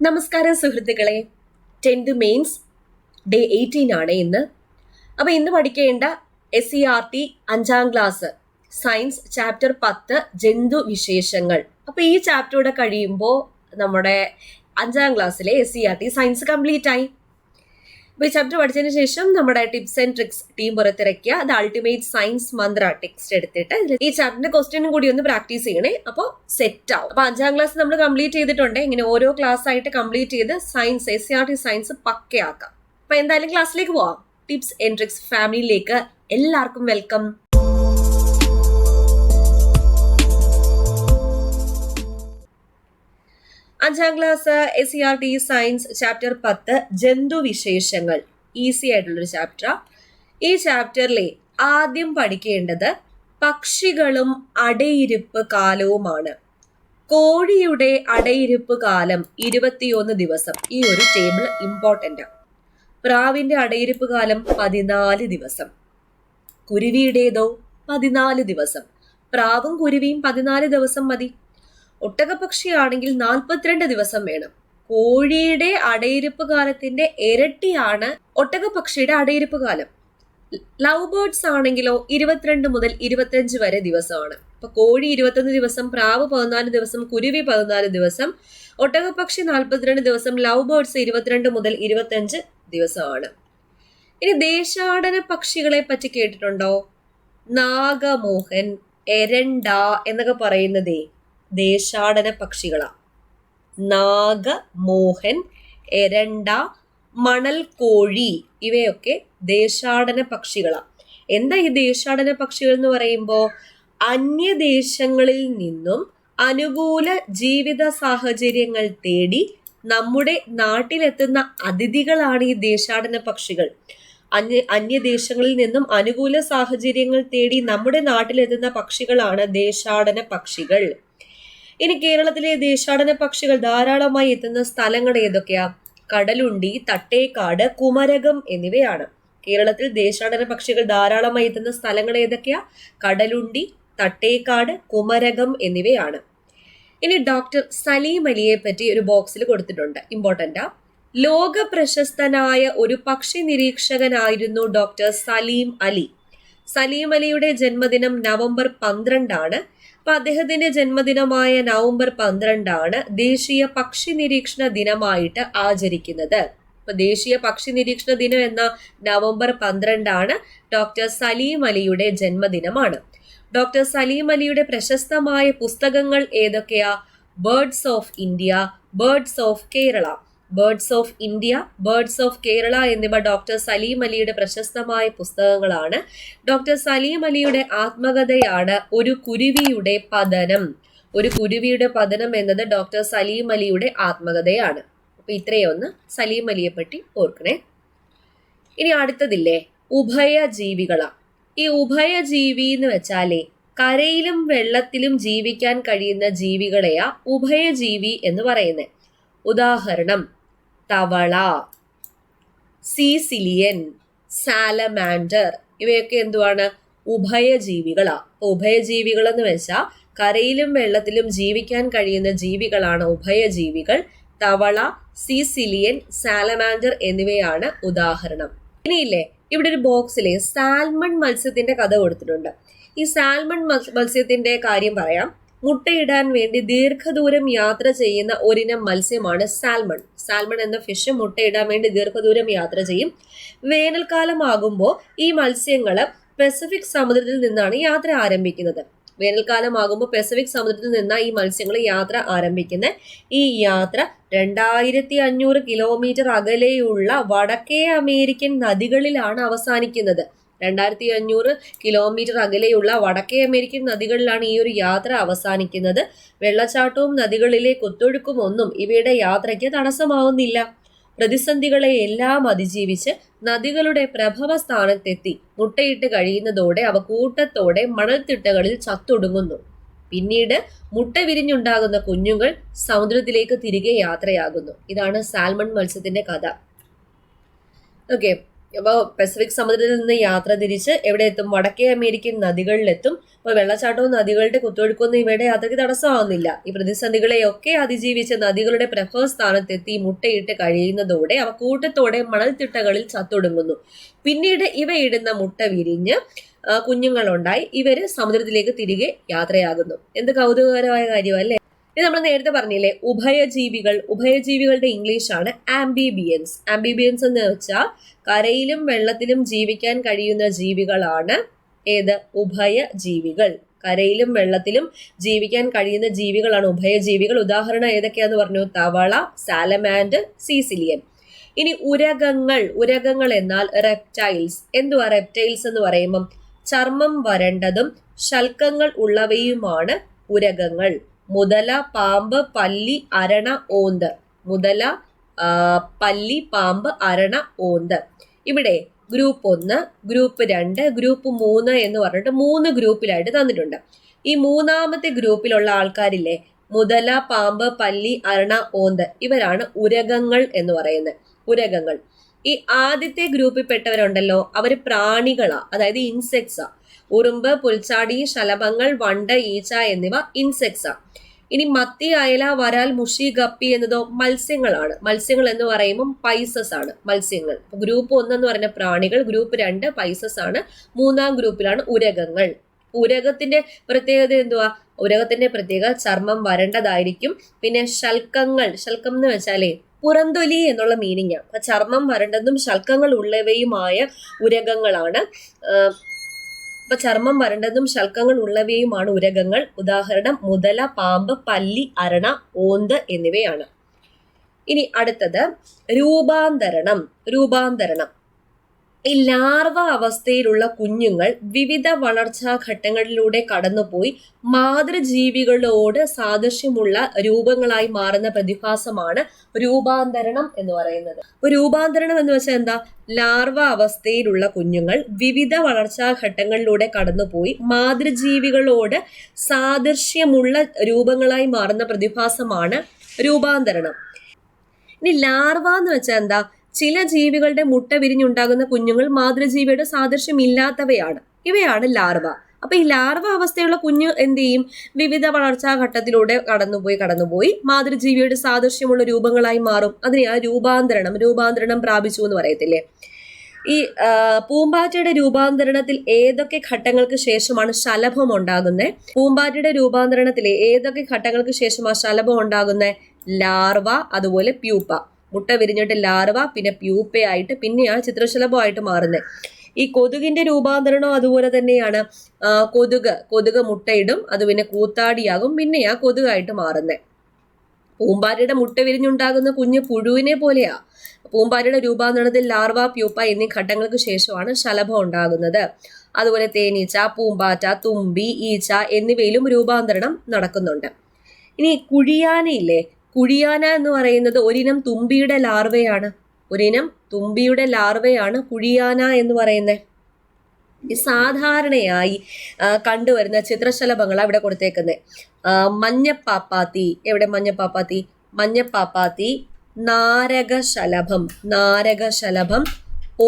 നമസ്കാരം സുഹൃത്തുക്കളെ. 10th mains day 18 ആണ് ഇന്ന്. അപ്പോൾ ഇന്ന് പഠിക്കേണ്ട SERT 5ാം ക്ലാസ് സയൻസ് ചാപ്റ്റർ 10 ജന്തു വിശേഷങ്ങൾ. അപ്പോൾ ഈ ചാപ്റ്ററോടെ കഴിയുമ്പോൾ നമ്മുടെ 5ാം ക്ലാസ്സിലെ SERT സയൻസ് കംപ്ലീറ്റ് ആയി. അപ്പോൾ ഈ ചാപ്റ്റർ പഠിച്ചതിന് ശേഷം നമ്മുടെ ടിപ്സ് ആൻഡ് ട്രിക്സ് ടീം പുറത്തിറക്കിയ അത് അൾട്ടിമേറ്റ് സയൻസ് മന്ത്ര ടെക്സ്റ്റ് എടുത്തിട്ട് ഈ ചാപ്റ്ററിന്റെ ക്വസ്റ്റ്യനും കൂടി ഒന്ന് പ്രാക്ടീസ് ചെയ്യണേ. അപ്പോൾ സെറ്റ് ആവും. അപ്പോൾ 5ാം ക്ലാസ് നമ്മൾ കംപ്ലീറ്റ് ചെയ്തിട്ടുണ്ട്. ഇങ്ങനെ ഓരോ ക്ലാസ് ആയിട്ട് കംപ്ലീറ്റ് ചെയ്ത് സയൻസ് SERT സയൻസ് പക്കയാക്കാം. അപ്പോൾ എന്തായാലും ക്ലാസ്സിലേക്ക് പോവാം. ടിപ്സ് ആൻഡ് ട്രിക്സ് ഫാമിലിയിലേക്ക് എല്ലാവർക്കും വെൽക്കം. അഞ്ചാം ക്ലാസ് SERT സയൻസ് ചാപ്റ്റർ 10 ജന്തു വിശേഷങ്ങൾ. ഈസി ആയിട്ടുള്ളൊരു ചാപ്റ്റർ. ഈ ചാപ്റ്ററിലെ ആദ്യം പഠിക്കേണ്ടത് പക്ഷികളും അടയിരിപ്പ് കാലവുമാണ്. കോഴിയുടെ അടയിരിപ്പ് കാലം 21 ദിവസം. ഈ ഒരു ടേബിൾ ഇമ്പോർട്ടൻ്റ് ആണ്. പ്രാവിന്റെ അടയിരിപ്പ് കാലം 14 ദിവസം. കുരുവിയുടേതോ 14 ദിവസം. പ്രാവും കുരുവിയും 14 ദിവസം മതി. ഒട്ടകപ്പക്ഷിയാണെങ്കിൽ 42 ദിവസം വേണം. കോഴിയുടെ അടയിരിപ്പ് കാലത്തിന്റെ ഇരട്ടിയാണ് ഒട്ടകപ്പക്ഷിയുടെ അടയിരിപ്പ് കാലം. ലവ് ബേർഡ്സ് ആണെങ്കിലോ 22 മുതൽ 25 വരെ ദിവസമാണ്. അപ്പൊ കോഴി 21 ദിവസം, പ്രാവ് 14 ദിവസം, കുരുവി 14 ദിവസം, ഒട്ടകപ്പക്ഷി 42 ദിവസം, ലവ് ബേർഡ്സ് 22 മുതൽ 25 ദിവസമാണ്. ഇനി ദേശാടന പക്ഷികളെ പറ്റി കേട്ടിട്ടുണ്ടോ? നാഗമോഹൻ, എരണ്ട എന്നൊക്കെ പറയുന്നതേ ദേശാടന പക്ഷികളാ. നാഗമോഹൻ, എരണ്ട, മണൽക്കോഴി ഇവയൊക്കെ ദേശാടന പക്ഷികളാ. എന്താ ഈ ദേശാടന പക്ഷികൾ എന്ന് പറയുമ്പോൾ അന്യദേശങ്ങളിൽ നിന്നും അനുകൂല ജീവിത സാഹചര്യങ്ങൾ തേടി നമ്മുടെ നാട്ടിലെത്തുന്ന അതിഥികളാണ് ഈ ദേശാടന പക്ഷികൾ. അന്യദേശങ്ങളിൽ നിന്നും അനുകൂല സാഹചര്യങ്ങൾ തേടി നമ്മുടെ നാട്ടിലെത്തുന്ന പക്ഷികളാണ് ദേശാടന പക്ഷികൾ. ഇനി കേരളത്തിലെ ദേശാടന പക്ഷികൾ ധാരാളമായി എത്തുന്ന സ്ഥലങ്ങൾ ഏതൊക്കെയാ? കടലുണ്ടി, തട്ടേക്കാട്, കുമരകം എന്നിവയാണ്. കേരളത്തിൽ ദേശാടന പക്ഷികൾ ധാരാളമായി എത്തുന്ന സ്ഥലങ്ങൾ ഏതൊക്കെയാ? കടലുണ്ടി, തട്ടേക്കാട്, കുമരകം എന്നിവയാണ്. ഇനി ഡോക്ടർ സലീം അലിയെ പറ്റി ഒരു ബോക്സിൽ കൊടുത്തിട്ടുണ്ട്, ഇമ്പോർട്ടൻ്റാ. ലോക പ്രശസ്തനായ ഒരു പക്ഷി നിരീക്ഷകനായിരുന്നു ഡോക്ടർ സലീം അലി. സലീം അലിയുടെ ജന്മദിനം നവംബർ 12 ആണ്. അപ്പൊ അദ്ദേഹത്തിന്റെ ജന്മദിനമായ നവംബർ 12 ആണ് ദേശീയ പക്ഷി നിരീക്ഷണ ദിനമായിട്ട് ആചരിക്കുന്നത്. അപ്പൊ ദേശീയ പക്ഷി നിരീക്ഷണ ദിനം എന്ന നവംബർ 12 ആണ്. ഡോക്ടർ സലീം അലിയുടെ ജന്മദിനമാണ്. ഡോക്ടർ സലീം അലിയുടെ പ്രശസ്തമായ പുസ്തകങ്ങൾ ഏതൊക്കെയാ? Birds of India, birds of Kerala. Birds of India, birds of Kerala എന്നിവ ഡോക്ടർ സലീം അലിയുടെ പ്രശസ്തമായ പുസ്തകങ്ങളാണ്. ഡോക്ടർ സലീം അലിയുടെ ആത്മകഥയാണ് ഒരു കുരുവിയുടെ പതനം. ഒരു കുരുവിയുടെ പതനം എന്നത് ഡോക്ടർ സലീം അലിയുടെ ആത്മകഥയാണ്. അപ്പൊ ഇത്രയൊന്ന് സലീം അലിയെ പറ്റി ഓർക്കണേ. ഇനി അടുത്തതില്ലേ, ഉഭയജീവികളാ. ഈ ഉഭയജീവി എന്ന് വെച്ചാലേ കരയിലും വെള്ളത്തിലും ജീവിക്കാൻ കഴിയുന്ന ജീവികളെയാ ഉഭയജീവി എന്ന് പറയുന്നത്. ഉദാഹരണം തവള, സീസിലിയൻ, സാലമാൻഡർ ഇവയൊക്കെ എന്തുവാണ്? ഉഭയജീവികളാ. ഉഭയജീവികൾ എന്ന് വെച്ചാൽ കരയിലും വെള്ളത്തിലും ജീവിക്കാൻ കഴിയുന്ന ജീവികളാണ് ഉഭയജീവികൾ. തവള, സീസിലിയൻ, സാലമാൻഡർ എന്നിവയാണ് ഉദാഹരണം. ഇനിയില്ലേ ഇവിടെ ഒരു ബോക്സിലെ സാൽമൺ മത്സ്യത്തിന്റെ കഥ കൊടുത്തിട്ടുണ്ട്. ഈ സാൽമൺ മത്സ്യത്തിന്റെ കാര്യം പറയാം. മുട്ടയിടാൻ വേണ്ടി ദീർഘദൂരം യാത്ര ചെയ്യുന്ന ഒരിനം മത്സ്യമാണ് സാൽമൺ. സാൽമൺ എന്ന ഫിഷ് മുട്ടയിടാൻ വേണ്ടി ദീർഘദൂരം യാത്ര ചെയ്യും. വേനൽക്കാലം ആകുമ്പോൾ ഈ മത്സ്യങ്ങൾ പസഫിക് സമുദ്രത്തിൽ നിന്നാണ് യാത്ര ആരംഭിക്കുന്നത്. വേനൽക്കാലം ആകുമ്പോൾ പസഫിക് സമുദ്രത്തിൽ നിന്നാണ് ഈ മത്സ്യങ്ങൾ യാത്ര ആരംഭിക്കുന്നത്. ഈ യാത്ര 2500 കിലോമീറ്റർ അകലെയുള്ള വടക്കേ അമേരിക്കൻ നദികളിലാണ് അവസാനിക്കുന്നത്. 2500 കിലോമീറ്റർ അകലെയുള്ള വടക്കേ അമേരിക്കൻ നദികളിലാണ് ഈ ഒരു യാത്ര അവസാനിക്കുന്നത്. വെള്ളച്ചാട്ടവും നദികളിലെ കുത്തൊഴുക്കും ഒന്നും ഇവയുടെ യാത്രയ്ക്ക് തടസ്സമാവുന്നില്ല. പ്രതിസന്ധികളെ എല്ലാം അതിജീവിച്ച് നദികളുടെ പ്രഭവ സ്ഥാനത്തെത്തി മുട്ടയിട്ട് കഴിയുന്നതോടെ അവ കൂട്ടത്തോടെ മണൽത്തിട്ടകളിൽ ചത്തൊടുങ്ങുന്നു. പിന്നീട് മുട്ട വിരിഞ്ഞുണ്ടാകുന്ന കുഞ്ഞുങ്ങൾ സമുദ്രത്തിലേക്ക് തിരികെ യാത്രയാകുന്നു. ഇതാണ് സാൽമൺ മത്സ്യത്തിന്റെ കഥ. ഓക്കെ, അപ്പോൾ പസഫിക് സമുദ്രത്തിൽ നിന്ന് യാത്ര തിരിച്ച് എവിടെ എത്തും? വടക്കേ അമേരിക്കൻ നദികളിലെത്തും. അപ്പോൾ വെള്ളച്ചാട്ടവും നദികളുടെ കുത്തൊഴുക്കൊന്നും ഇവയുടെ യാത്രയ്ക്ക് തടസ്സമാവുന്നില്ല. ഈ പ്രതിസന്ധികളെയൊക്കെ അതിജീവിച്ച് നദികളുടെ പ്രഭവസ്ഥാനത്തെത്തി മുട്ടയിട്ട് കഴിയുന്നതോടെ അവ കൂട്ടത്തോടെ മണൽത്തിട്ടകളിൽ ചത്തൊടുങ്ങുന്നു. പിന്നീട് ഇവയിടുന്ന മുട്ട വിരിഞ്ഞ് കുഞ്ഞുങ്ങളുണ്ടായി ഇവര് സമുദ്രത്തിലേക്ക് തിരികെ യാത്രയാകുന്നു. എന്ത് കൗതുകകരമായ കാര്യമല്ലേ? ഇത് നമ്മൾ നേരത്തെ പറഞ്ഞില്ലേ, ഉഭയജീവികൾ. ഉഭയജീവികളുടെ ഇംഗ്ലീഷാണ് ആംബിബിയൻസ്. ആംബിബിയൻസ് എന്ന് വെച്ചാൽ കരയിലും വെള്ളത്തിലും ജീവിക്കാൻ കഴിയുന്ന ജീവികളാണ് ഏത്? ഉഭയജീവികൾ. കരയിലും വെള്ളത്തിലും ജീവിക്കാൻ കഴിയുന്ന ജീവികളാണ് ഉഭയജീവികൾ. ഉദാഹരണം ഏതൊക്കെയാന്ന് പറഞ്ഞു? തവള, സാലമാൻഡർ, സീസിലിയൻ. ഇനി ഉരഗങ്ങൾ. ഉരഗങ്ങൾ എന്നാൽ റെപ്റ്റൈൽസ്. എന്തുവാ റെപ്റ്റൈൽസ് എന്ന് പറയുമ്പം? ചർമ്മം വരണ്ടതും ശൽക്കങ്ങൾ ഉള്ളവയുമാണ് ഉരഗങ്ങൾ. മുതല, പാമ്പ്, പല്ലി, അരണ, ഓന്ത്. മുതല, പല്ലി, പാമ്പ്, അരണ, ഓന്ത്. ഇവിടെ ഗ്രൂപ്പ് 1, ഗ്രൂപ്പ് 2, ഗ്രൂപ്പ് 3 എന്ന് പറഞ്ഞിട്ട് 3 ഗ്രൂപ്പിലായിട്ട് തന്നിട്ടുണ്ട്. ഈ മൂന്നാമത്തെ ഗ്രൂപ്പിലുള്ള ആൾക്കാരില്ലേ, മുതല, പാമ്പ്, പല്ലി, അരണ, ഓന്ത്, ഇവരാണ് ഉരഗങ്ങൾ എന്ന് പറയുന്നത്. ഉരഗങ്ങൾ. ഈ ആദ്യത്തെ ഗ്രൂപ്പിൽ പെട്ടവരുണ്ടല്ലോ, അവര് പ്രാണികളാ, അതായത് ഇൻസെക്ട്സാ. ഉറുമ്പ്, പുൽച്ചാടി, ശലഭങ്ങൾ, വണ്ട്, ഈച്ച എന്നിവ ഇൻസെക്ട്സാ. ഇനി മത്തി, അയല, വരാൽ, മുഷി, ഗപ്പി എന്നതോ മത്സ്യങ്ങളാണ്. മത്സ്യങ്ങൾ എന്ന് പറയുമ്പോൾ പൈസസ് ആണ് മത്സ്യങ്ങൾ. ഗ്രൂപ്പ് 1 എന്ന് പറയുന്ന പ്രാണികൾ, ഗ്രൂപ്പ് 2 പൈസസ് ആണ്, 3-ാം ഗ്രൂപ്പിലാണ് ഉരഗങ്ങൾ. ഉരഗത്തിന്റെ പ്രത്യേകത എന്തുവാ? ഉരഗത്തിന്റെ പ്രത്യേകത ചർമ്മം വരണ്ടതായിരിക്കും. പിന്നെ ശൽക്കങ്ങൾ. ശൽക്കം എന്ന് വെച്ചാലേ പുറന്തൊലി എന്നുള്ള മീനിങ്. അപ്പൊ ചർമ്മം വരണ്ടതും ശൽക്കങ്ങൾ ഉള്ളവയുമായ ഉരഗങ്ങളാണ്. അപ്പൊ ചർമ്മം വരണ്ടതും ശൽക്കങ്ങൾ ഉള്ളവയുമാണ് ഉരഗങ്ങൾ. ഉദാഹരണം മുതല, പാമ്പ്, പല്ലി, അരണ, ഓന്ത് എന്നിവയാണ്. ഇനി അടുത്തത് രൂപാന്തരണം. രൂപാന്തരണം. ഈ ലാർവ അവസ്ഥയിലുള്ള കുഞ്ഞുങ്ങൾ വിവിധ വളർച്ചാ ഘട്ടങ്ങളിലൂടെ കടന്നുപോയി മാതൃജീവികളോട് സാദൃശ്യമുള്ള രൂപങ്ങളായി മാറുന്ന പ്രതിഭാസമാണ് രൂപാന്തരണം എന്ന് പറയുന്നത്. രൂപാന്തരണം എന്ന് വെച്ചാൽ എന്താ? ലാർവ അവസ്ഥയിലുള്ള കുഞ്ഞുങ്ങൾ വിവിധ വളർച്ചാ ഘട്ടങ്ങളിലൂടെ കടന്നുപോയി മാതൃജീവികളോട് സാദൃശ്യമുള്ള രൂപങ്ങളായി മാറുന്ന പ്രതിഭാസമാണ് രൂപാന്തരണം. ഇനി ലാർവ എന്ന് വെച്ചാൽ എന്താ? ചില ജീവികളുടെ മുട്ട വിരിഞ്ഞുണ്ടാകുന്ന കുഞ്ഞുങ്ങൾ മാതൃജീവിയുടെ സാദൃശ്യം ഇല്ലാത്തവയാണ്. ഇവയാണ് ലാർവ. അപ്പൊ ഈ ലാർവ അവസ്ഥയുള്ള കുഞ്ഞ് എന്ത് ചെയ്യും? വിവിധ വളർച്ചാ ഘട്ടത്തിലൂടെ കടന്നുപോയി മാതൃജീവിയുടെ സാദൃശ്യമുള്ള രൂപങ്ങളായി മാറും. അതിനെയാണ് രൂപാന്തരണം പ്രാപിച്ചു എന്ന് പറയത്തില്ലേ. ഈ പൂമ്പാറ്റയുടെ രൂപാന്തരണത്തിൽ ഏതൊക്കെ ഘട്ടങ്ങൾക്ക് ശേഷമാണ് ശലഭം ഉണ്ടാകുന്നത്? പൂമ്പാറ്റയുടെ രൂപാന്തരണത്തിലെ ഏതൊക്കെ ഘട്ടങ്ങൾക്ക് ശേഷമാണ് ശലഭം ഉണ്ടാകുന്നത്? ലാർവ, അതുപോലെ പ്യൂപ്പ. മുട്ട വിരിഞ്ഞിട്ട് ലാർവ, പിന്നെ പ്യൂപ്പയായിട്ട്, പിന്നെയാണ് ചിത്രശലഭമായിട്ട് മാറുന്നത്. ഈ കൊതുകിന്റെ രൂപാന്തരണവും അതുപോലെ തന്നെയാണ്. കൊതുക് മുട്ടയിടും, അത് പിന്നെ കൂത്താടിയാകും, പിന്നെയാ കൊതുകായിട്ട് മാറുന്നത്. പൂമ്പാറ്റയുടെ മുട്ട വിരിഞ്ഞുണ്ടാകുന്ന കുഞ്ഞ് പുഴുവിനെ പോലെയാ. പൂമ്പാറ്റയുടെ രൂപാന്തരണത്തിൽ ലാർവ, പ്യൂപ്പ എന്നീ ഘട്ടങ്ങൾക്ക് ശേഷമാണ് ശലഭം ഉണ്ടാകുന്നത്. അതുപോലെ തേനീച്ച, പൂമ്പാറ്റ, തുമ്പി, ഈച്ച എന്നിവയിലും രൂപാന്തരണം നടക്കുന്നുണ്ട്. ഇനി കുഴിയാനയില്ലേ, കുഴിയാന എന്ന് പറയുന്നത് ഒരിനം തുമ്പിയുടെ ലാർവയാണ് കുഴിയാന എന്ന് പറയുന്നത്. സാധാരണയായി കണ്ടുവരുന്ന ചിത്രശലഭങ്ങൾ അവിടെ കൊടുത്തേക്കുന്നത് മഞ്ഞപ്പാപ്പാത്തി. എവിടെ മഞ്ഞപ്പാപ്പാത്തി? മഞ്ഞപ്പാപ്പാത്തി, നാരകശലഭം,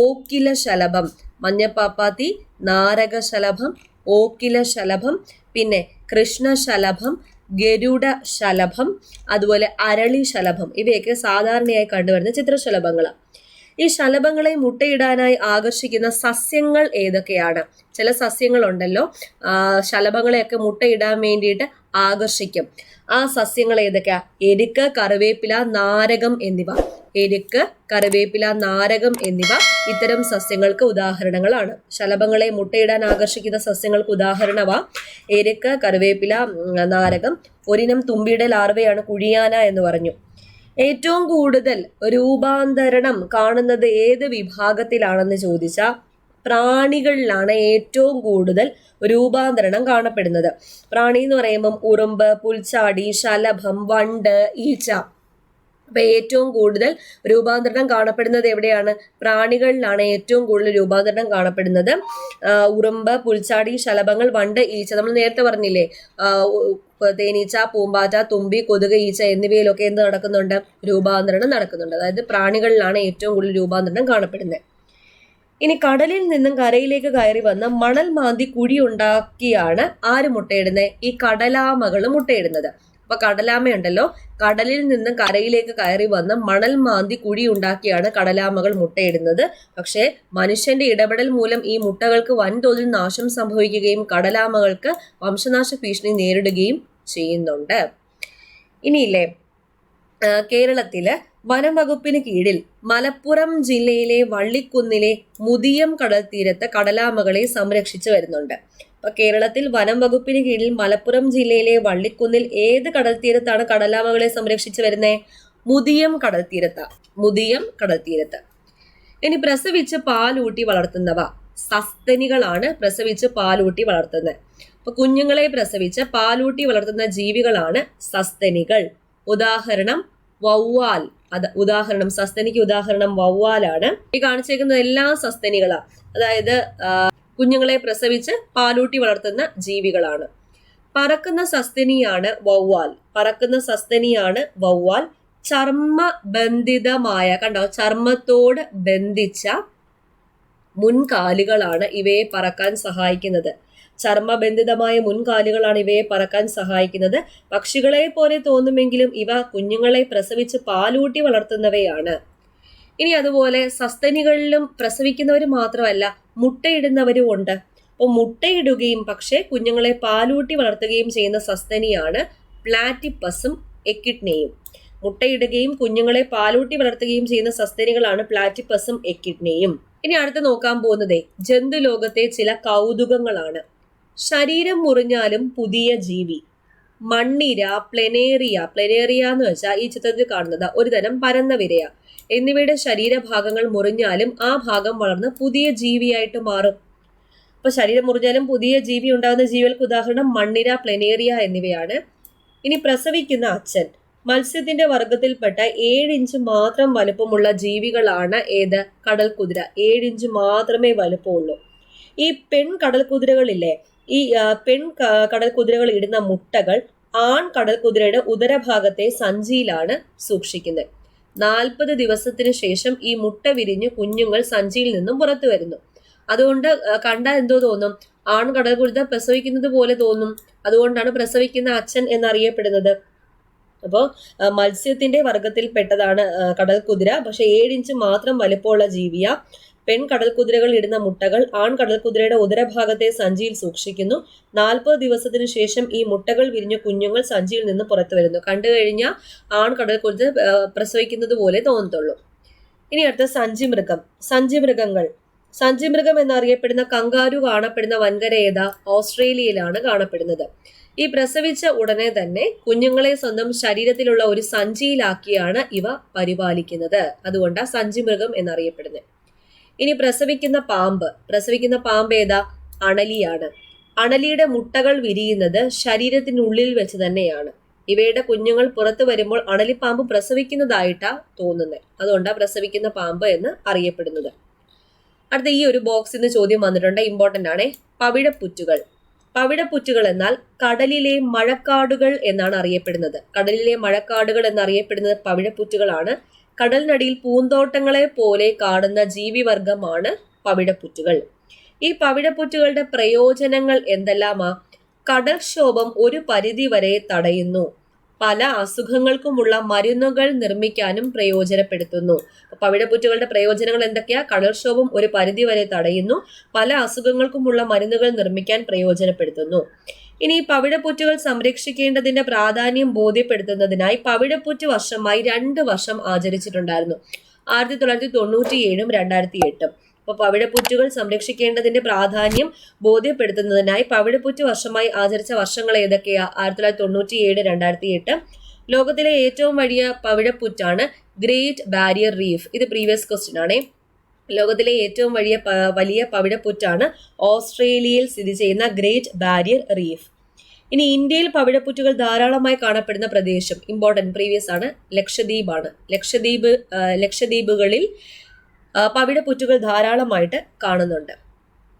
ഓക്കിലശലഭം. മഞ്ഞപ്പാപ്പാത്തി, നാരകശലഭം, ഓക്കിലശലഭം, പിന്നെ കൃഷ്ണശലഭം, ഗരുഡ ശലഭം, അതുപോലെ അരളി ശലഭം. ഇവയൊക്കെ സാധാരണയായി കണ്ടുവരുന്ന ചിത്രശലഭങ്ങളാണ്. ഈ ശലഭങ്ങളെ മുട്ടയിടാനായി ആകർഷിക്കുന്ന സസ്യങ്ങൾ ഏതൊക്കെയാണ്? ചില സസ്യങ്ങളുണ്ടല്ലോ ശലഭങ്ങളെയൊക്കെ മുട്ടയിടാൻ വേണ്ടിയിട്ട് ആകർഷിക്കും. ആ സസ്യങ്ങൾ ഏതൊക്കെയാ? എരുക്ക്, കറിവേപ്പില, നാരകം എന്നിവ. എരുക്ക്, കറിവേപ്പില, നാരകം എന്നിവ ഇത്തരം സസ്യങ്ങൾക്ക് ഉദാഹരണങ്ങളാണ്. ശലഭങ്ങളെ മുട്ടയിടാൻ ആകർഷിക്കുന്ന സസ്യങ്ങൾക്ക് ഉദാഹരണമാ എരുക്ക്, കറിവേപ്പില, നാരകം. ഒരിനം തുമ്പിയുടെ ലാർവയാണ് കുഴിയാന എന്ന് പറഞ്ഞു. ഏറ്റവും കൂടുതൽ രൂപാന്തരണം കാണുന്നത് ഏത് വിഭാഗത്തിലാണെന്ന് ചോദിച്ചാൽ പ്രാണികളിലാണ് ഏറ്റവും കൂടുതൽ രൂപാന്തരണം കാണപ്പെടുന്നത്. പ്രാണി എന്ന് പറയുമ്പം ഉറുമ്പ്, പുൽച്ചാടി, ശലഭം, വണ്ട്, ഈച്ച. അപ്പൊ ഏറ്റവും കൂടുതൽ രൂപാന്തരണം കാണപ്പെടുന്നത് എവിടെയാണ്? പ്രാണികളിലാണ് ഏറ്റവും കൂടുതൽ രൂപാന്തരണം കാണപ്പെടുന്നത്. ഉറുമ്പ്, പുൽച്ചാടി, ശലഭങ്ങൾ, വണ്ട്, ഈച്ച. നമ്മൾ നേരത്തെ പറഞ്ഞില്ലേ, തേനീച്ച, പൂമ്പാറ്റ, തുമ്പി, കൊതുക്, ഈച്ച എന്നിവയിലൊക്കെ എന്ത് നടക്കുന്നുണ്ട്? രൂപാന്തരണം നടക്കുന്നുണ്ട്. അതായത് പ്രാണികളിലാണ് ഏറ്റവും കൂടുതൽ രൂപാന്തരണം കാണപ്പെടുന്നത്. ഇനി കടലിൽ നിന്നും കരയിലേക്ക് കയറി വന്ന് മണൽ മാന്തി കുഴി ഉണ്ടാക്കിയാണ് ആര് മുട്ടയിടുന്നത്? ഈ കടലാമകൾ മുട്ടയിടുന്നത്. അപ്പൊ കടലാമയുണ്ടല്ലോ, കടലിൽ നിന്നും കരയിലേക്ക് കയറി വന്ന് മണൽ മാന്തി കുഴി ഉണ്ടാക്കിയാണ് കടലാമകൾ മുട്ടയിടുന്നത്. പക്ഷേ മനുഷ്യന്റെ ഇടപെടൽ മൂലം ഈ മുട്ടകൾക്ക് വൻതോതിൽ നാശം സംഭവിക്കുകയും കടലാമകൾക്ക് വംശനാശ ഭീഷണി നേരിടുകയും ചെയ്യുന്നുണ്ട്. ഇനിയില്ലേ, കേരളത്തില് വനം വകുപ്പിന് കീഴിൽ മലപ്പുറം ജില്ലയിലെ വള്ളിക്കുന്നിലെ മുതിയം കടൽ തീരത്ത് കടലാമകളെ സംരക്ഷിച്ചു വരുന്നുണ്ട്. അപ്പൊ കേരളത്തിൽ വനം വകുപ്പിന് കീഴിൽ മലപ്പുറം ജില്ലയിലെ വള്ളിക്കുന്നിൽ ഏത് കടൽ തീരത്താണ് കടലാമകളെ സംരക്ഷിച്ചു വരുന്നത്? മുതിയം കടൽ തീരത്താ. മുതിയം കടൽ തീരത്ത്. ഇനി പ്രസവിച്ച് പാലൂട്ടി വളർത്തുന്നവ സസ്തനികളാണ്. പ്രസവിച്ച് പാലൂട്ടി വളർത്തുന്നത്. അപ്പൊ കുഞ്ഞുങ്ങളെ പ്രസവിച്ച് പാലൂട്ടി വളർത്തുന്ന ജീവികളാണ് സസ്തനികൾ. ഉദാഹരണം വവ്വാൽ. ഉദാഹരണം സസ്തനിക്ക് ഉദാഹരണം വവ്വാലാണ്. ഈ കാണിച്ചേക്കുന്നത് എല്ലാ സസ്തനികളാ, അതായത് കുഞ്ഞുങ്ങളെ പ്രസവിച്ച് പാലൂട്ടി വളർത്തുന്ന ജീവികളാണ്. പറക്കുന്ന സസ്തനിയാണ് വവ്വാൽ. പറക്കുന്ന സസ്തനിയാണ് വവ്വാൽ. ചർമ്മബന്ധിതമായ, കണ്ടോ, ചർമ്മത്തോട് ബന്ധിച്ച മുൻകാലുകളാണ് ഇവയെ പറക്കാൻ സഹായിക്കുന്നത്. ചർമ്മബന്ധിതമായ മുൻകാലുകളാണ് ഇവയെ പറക്കാൻ സഹായിക്കുന്നത്. പക്ഷികളെ പോലെ തോന്നുമെങ്കിലും ഇവ കുഞ്ഞുങ്ങളെ പ്രസവിച്ച് പാലൂട്ടി വളർത്തുന്നവയാണ്. ഇനി അതുപോലെ സസ്തനികളിലും പ്രസവിക്കുന്നവർ മാത്രമല്ല, മുട്ടയിടുന്നവരും ഉണ്ട്. അപ്പോൾ മുട്ടയിടുകയും പക്ഷേ കുഞ്ഞുങ്ങളെ പാലൂട്ടി വളർത്തുകയും ചെയ്യുന്ന സസ്തനിയാണ് പ്ലാറ്റിപ്പസും എക്കിഡ്നയും. മുട്ടയിടുകയും കുഞ്ഞുങ്ങളെ പാലൂട്ടി വളർത്തുകയും ചെയ്യുന്ന സസ്തനികളാണ് പ്ലാറ്റിപ്പസും എക്കിഡ്നയും. ഇനി അടുത്ത് നോക്കാൻ പോകുന്നത് ജന്തുലോകത്തെ ചില കൗതുകങ്ങളാണ്. ശരീരം മുറിഞ്ഞാലും പുതിയ ജീവി. മണ്ണിര, പ്ലെനേറിയ എന്ന് വെച്ചാൽ ഈ ചിത്രത്തിൽ കാണുന്നത് ഒരു തരം പരന്ന വിരയ. എന്നിവയുടെ ശരീരഭാഗങ്ങൾ മുറിഞ്ഞാലും ആ ഭാഗം വളർന്ന് പുതിയ ജീവിയായിട്ട് മാറും. അപ്പൊ ശരീരം മുറിഞ്ഞാലും പുതിയ ജീവി ഉണ്ടാകുന്ന ജീവികൾക്ക് ഉദാഹരണം മണ്ണിര, പ്ലെനേറിയ എന്നിവയാണ്. ഇനി പ്രസവിക്കുന്ന അച്ഛൻ. മത്സ്യത്തിന്റെ വർഗത്തിൽപ്പെട്ട 7 ഇഞ്ച് മാത്രം വലുപ്പമുള്ള ജീവികളാണ് ഏത്? കടൽ കുതിര. 7 ഇഞ്ച് മാത്രമേ വലുപ്പമുള്ളൂ. ഈ പെൺ കടൽ കുതിരകളില്ലേ, ഈ പെൺ കടൽ കുതിരകൾ ഇടുന്ന മുട്ടകൾ ആൺ കടൽ കുതിരയുടെ ഉദരഭാഗത്തെ സഞ്ചിയിലാണ് സൂക്ഷിക്കുന്നത്. 40 ദിവസത്തിന് ശേഷം ഈ മുട്ട വിരിഞ്ഞ് കുഞ്ഞുങ്ങൾ സഞ്ചിയിൽ നിന്നും പുറത്തു വരുന്നു. അതുകൊണ്ട് കണ്ടാൽ എന്തോ തോന്നും? ആൺ കടൽ കുതിര പ്രസവിക്കുന്നത് പോലെ തോന്നും. അതുകൊണ്ടാണ് പ്രസവിക്കുന്ന അച്ഛൻ എന്നറിയപ്പെടുന്നത്. അപ്പോൾ മത്സ്യത്തിന്റെ വർഗത്തിൽപ്പെട്ടതാണ് കടൽ കുതിര. പക്ഷെ 7 ഇഞ്ച് മാത്രം വലിപ്പമുള്ള ജീവിയ. പെൺ കടൽ കുതിരകൾ ഇടുന്ന മുട്ടകൾ ആൺ കടൽ കുതിരയുടെ ഉദരഭാഗത്തെ സഞ്ചിയിൽ സൂക്ഷിക്കുന്നു. 40 ദിവസത്തിന് ശേഷം ഈ മുട്ടകൾ വിരിഞ്ഞ കുഞ്ഞുങ്ങൾ സഞ്ചിയിൽ നിന്ന് പുറത്തു വരുന്നു. കണ്ടു കഴിഞ്ഞാൽ ആൺ കടൽ കുതിര പ്രസവിക്കുന്നത് പോലെ തോന്നത്തുള്ളൂ. ഇനി അടുത്ത സഞ്ചിമൃഗം. സഞ്ചിമൃഗം എന്നറിയപ്പെടുന്ന കങ്കാരു കാണപ്പെടുന്ന വൻകര ഏതാ? ഓസ്ട്രേലിയയിലാണ് കാണപ്പെടുന്നത്. ഈ പ്രസവിച്ച ഉടനെ തന്നെ കുഞ്ഞുങ്ങളെ സ്വന്തം ശരീരത്തിലുള്ള ഒരു സഞ്ചിയിലാക്കിയാണ് ഇവ പരിപാലിക്കുന്നത്. അതുകൊണ്ടാണ് സഞ്ചിമൃഗം എന്നറിയപ്പെടുന്നത്. ഇനി പ്രസവിക്കുന്ന പാമ്പ് ഏതാ? അണലിയാണ്. അണലിയുടെ മുട്ടകൾ വിരിയുന്നത് ശരീരത്തിനുള്ളിൽ വെച്ച് തന്നെയാണ്. ഇവയുടെ കുഞ്ഞുങ്ങൾ പുറത്തു വരുമ്പോൾ അണലിപ്പാമ്പ് പ്രസവിക്കുന്നതായിട്ടാ തോന്നുന്നത്. അതുകൊണ്ടാണ് പ്രസവിക്കുന്ന പാമ്പ് എന്ന് അറിയപ്പെടുന്നത്. അടുത്ത ഈ ഒരു ബോക്സിൽ നിന്ന് ചോദ്യം വന്നിട്ടുണ്ട്, ഇമ്പോർട്ടന്റ് ആണേ. പവിഴപ്പുറ്റുകൾ എന്നാൽ കടലിലെ മഴക്കാടുകൾ എന്നാണ് അറിയപ്പെടുന്നത്. കടലിലെ മഴക്കാടുകൾ എന്നറിയപ്പെടുന്നത് പവിഴപ്പുറ്റുകളാണ്. കടലിനടിയിൽ പൂന്തോട്ടങ്ങളെ പോലെ കാണുന്ന ജീവിവർഗമാണ് പവിഴപ്പുറ്റുകൾ. ഈ പവിഴപ്പുറ്റുകളുടെ പ്രയോജനങ്ങൾ എന്തെല്ലാമാ? കടൽക്ഷോഭം ഒരു പരിധി വരെ തടയുന്നു. പല അസുഖങ്ങൾക്കുമുള്ള മരുന്നുകൾ നിർമ്മിക്കാനും പ്രയോജനപ്പെടുത്തുന്നു. പവിഴപ്പുറ്റുകളുടെ പ്രയോജനങ്ങൾ എന്തൊക്കെയാ? കടൽക്ഷോഭം ഒരു പരിധി വരെ തടയുന്നു. പല അസുഖങ്ങൾക്കുമുള്ള മരുന്നുകൾ നിർമ്മിക്കാൻ പ്രയോജനപ്പെടുത്തുന്നു. ഇനി പവിഴപ്പുറ്റുകൾ സംരക്ഷിക്കേണ്ടതിന്റെ പ്രാധാന്യം ബോധ്യപ്പെടുത്തുന്നതിനായി പവിഴപ്പുറ്റ് വർഷമായി 2 വർഷം ആചരിച്ചിട്ടുണ്ടായിരുന്നു. 1997 2008. അപ്പൊ പവിഴപ്പുറ്റുകൾ സംരക്ഷിക്കേണ്ടതിന്റെ പ്രാധാന്യം ബോധ്യപ്പെടുത്തുന്നതിനായി പവിഴപ്പുറ്റ് വർഷമായി ആചരിച്ച വർഷങ്ങൾ ഏതൊക്കെയാ? 1997 2008. ലോകത്തിലെ ഏറ്റവും വലിയ പവിഴപ്പുറ്റാണ് ഗ്രേറ്റ് ബാരിയർ റീഫ്. ഇത് പ്രീവിയസ് ക്വസ്റ്റ്യൻ ആണേ. ലോകത്തിലെ ഏറ്റവും വലിയ പവിഴപ്പുറ്റാണ് ഓസ്ട്രേലിയയിൽ സ്ഥിതി ചെയ്യുന്ന ഗ്രേറ്റ് ബാരിയർ റീഫ്. ഇനി ഇന്ത്യയിൽ പവിഴപ്പുറ്റുകൾ ധാരാളമായി കാണപ്പെടുന്ന പ്രദേശം, ഇമ്പോർട്ടൻറ്റ്, പ്രീവിയസ് ആണ്, ലക്ഷദ്വീപാണ്. ലക്ഷദ്വീപുകളിൽ പവിഴപ്പുറ്റുകൾ ധാരാളമായിട്ട് കാണുന്നുണ്ട്.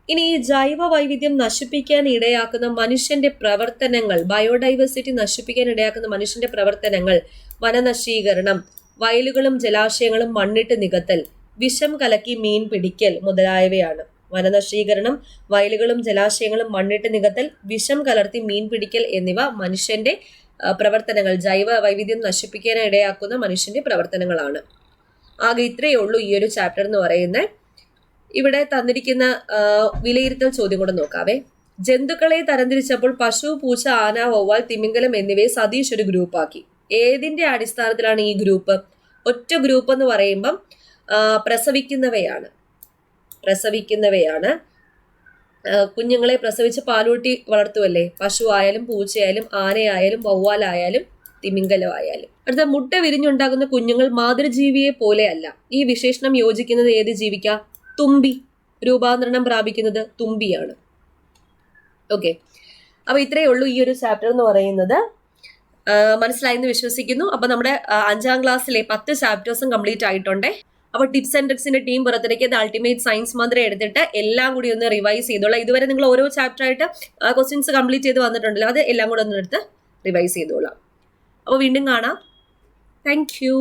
ഇനി ഈ ജൈവ വൈവിധ്യം നശിപ്പിക്കാൻ ഇടയാക്കുന്ന മനുഷ്യന്റെ പ്രവർത്തനങ്ങൾ, ബയോഡൈവേഴ്സിറ്റി നശിപ്പിക്കാൻ ഇടയാക്കുന്ന മനുഷ്യന്റെ പ്രവർത്തനങ്ങൾ, വനനശീകരണം, വയലുകളും ജലാശയങ്ങളും മണ്ണിട്ട് നികത്തൽ, വിഷം കലക്കി മീൻ പിടിക്കൽ മുതലായവയാണ്. വനനശീകരണം, വയലുകളും ജലാശയങ്ങളും മണ്ണിട്ട് നികത്തൽ, വിഷം കലർത്തി മീൻ പിടിക്കൽ എന്നിവ മനുഷ്യന്റെ പ്രവർത്തനങ്ങൾ, ജൈവ വൈവിധ്യം നശിപ്പിക്കാൻ ഇടയാക്കുന്ന മനുഷ്യന്റെ പ്രവർത്തനങ്ങളാണ്. ആകെ ഇത്രയേ ഉള്ളൂ ഈ ഒരു ചാപ്റ്റർ എന്ന് പറയുന്നത്. ഇവിടെ തന്നിരിക്കുന്ന വിലയിരുത്തൽ ചോദ്യം കൂടെ നോക്കാവേ. ജന്തുക്കളെ തരംതിരിച്ചപ്പോൾ പശു, പൂച്ച, ആന, വവ്വാൽ, തിമിംഗലം എന്നിവയെ സതീഷ് ഒരു ഗ്രൂപ്പാക്കി. ഏതിന്റെ അടിസ്ഥാനത്തിലാണ് ഈ ഗ്രൂപ്പ്? ഒറ്റ ഗ്രൂപ്പ് എന്ന് പറയുമ്പം പ്രസവിക്കുന്നവയാണ്. കുഞ്ഞുങ്ങളെ പ്രസവിച്ച് പാലൂട്ടി വളർത്തുമല്ലേ, പശു ആയാലും പൂച്ചയായാലും ആനയായാലും വവ്വാലായാലും തിമിംഗലമായാലും. അടുത്ത, മുട്ട വിരിഞ്ഞുണ്ടാകുന്ന കുഞ്ഞുങ്ങൾ മാതൃജീവിയെ പോലെ അല്ല. ഈ വിശേഷണം യോജിക്കുന്നത് ഏത് ജീവിക്കാ? തുമ്പി. രൂപാന്തരണം പ്രാപിക്കുന്നത് തുമ്പിയാണ്. ഓക്കെ, അപ്പൊ ഇത്രയേ ഉള്ളൂ ഈ ഒരു ചാപ്റ്റർ എന്ന് പറയുന്നത്. മനസ്സിലായെന്ന് വിശ്വസിക്കുന്നു. അപ്പൊ നമ്മുടെ 5ാം ക്ലാസ്സിലെ 10 ചാപ്റ്റേഴ്സും കംപ്ലീറ്റ് ആയിട്ടുണ്ടേ. അപ്പൊ ടിപ്സ് ആൻഡ് ട്രിക്സിന്റെ ടീം പുറത്തിറക്കിയത് അൾട്ടിമേറ്റ് സയൻസ് മന്ത്രം എടുത്തിട്ട് എല്ലാം കൂടി ഒന്ന് റിവൈസ് ചെയ്തോളാം. ഇതുവരെ നിങ്ങൾ ഓരോ ചാപ്റ്റർ ആയിട്ട് ക്വസ്റ്റ്യൻസ് കംപ്ലീറ്റ് ചെയ്ത് വന്നിട്ടുണ്ടല്ലോ, അത് എല്ലാം കൂടെ ഒന്ന് എടുത്ത് റിവൈസ് ചെയ്തോളാം. അപ്പോൾ വീണ്ടും കാണാം. Thank you.